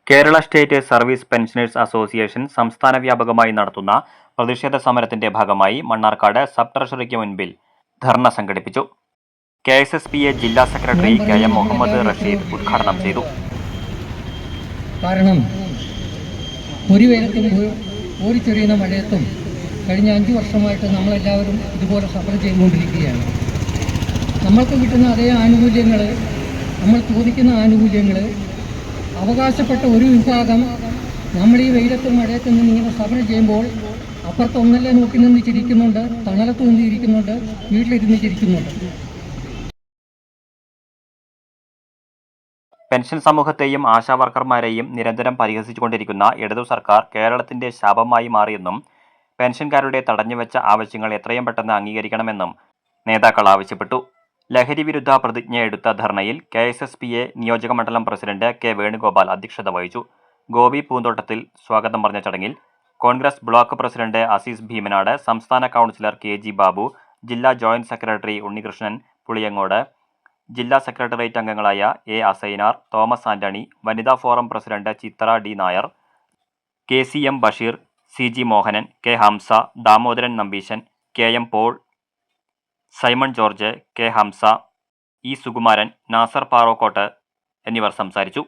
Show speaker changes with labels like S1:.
S1: Kerala state service pensioners association സംസ്ഥാന വ്യാപകമായി നടത്തുന്ന പ്രതിഷേധ സമരത്തിന്റെ ഭാഗമായി മണ്ണാർക്കാട് സബ് ട്രഷറിക്ക് മുൻപിൽ ധർണ സംഘടിപ്പിച്ചു. KSSPA ജില്ലാ സെക്രട്ടറി KM മുഹമ്മദ് റഷീദ് ഉദ്ഘാടനം ചെയ്തു.
S2: കാരണം ഒരു വേനത്തും ഒരു ചെറിയ മഴയത്തും കഴിഞ്ഞ 5 വർഷമായിട്ട് നമ്മളെല്ലാവരും ഇതുപോലെ സഫർ ചെയ്തുകൊണ്ടിരിക്കുകയാണ്. നമ്മൾക്ക് കിട്ടുന്ന അതേ ആനുകൂല്യങ്ങൾ, നമ്മൾ ചോദിക്കുന്ന ആനുകൂല്യങ്ങൾ അവകാശപ്പെട്ട ഒരു വിഭാഗം നമ്മൾ ഈ വെയിലത്തും മഴയത്തും നിന്ന് ഇങ്ങനെ സമരം ചെയ്യുമ്പോൾ അപ്പുറത്തൊന്നല്ലേ നോക്കി നിന്ന് ചിരിക്കുന്നുണ്ട്, തണലത്ത് നിന്ന് ഇരിക്കുന്നുണ്ട്, വീട്ടിലിരുന്ന് ചിരിക്കുന്നുണ്ട്.
S1: പെൻഷൻ സമൂഹത്തെയും ആശാവർക്കർമാരെയും നിരന്തരം പരിഹസിച്ചുകൊണ്ടിരിക്കുന്ന ഇടതു സർക്കാർ കേരളത്തിന്റെ ശാപമായി മാറിയെന്നും പെൻഷൻകാരുടെ തടഞ്ഞുവെച്ച ആവശ്യങ്ങൾ എത്രയും പെട്ടെന്ന് അംഗീകരിക്കണമെന്നും നേതാക്കൾ ആവശ്യപ്പെട്ടു. ലഹരി വിരുദ്ധ പ്രതിജ്ഞ എടുത്ത ധർണയിൽ KSSPA നിയോജക മണ്ഡലം പ്രസിഡന്റ് K വേണുഗോപാൽ അധ്യക്ഷത വഹിച്ചു. ഗോപി പൂന്തോട്ടത്തിൽ സ്വാഗതം പറഞ്ഞ ചടങ്ങിൽ കോൺഗ്രസ് ബ്ലോക്ക് പ്രസിഡന്റ് അസീസ് ഭീമനാട്, സംസ്ഥാന കൗൺസിലർ KG ബാബു, ജില്ലാ ജോയിന്റ് സെക്രട്ടറി ഉണ്ണികൃഷ്ണൻ പുളിയങ്ങോട്, ജില്ലാ സെക്രട്ടേറിയറ്റ് അംഗങ്ങളായ A അസൈനാർ, തോമസ് ആന്റണി, വനിതാ forum president Chitra D Nair, KCM Basheer, CG Mohanan, K Hamsa, Damodaran Nambeesan, KM Paul, Simon George, K Hamsa, E Sukumaran, Nasar Parokkot എന്നിവർ സംസാരിച്ചു.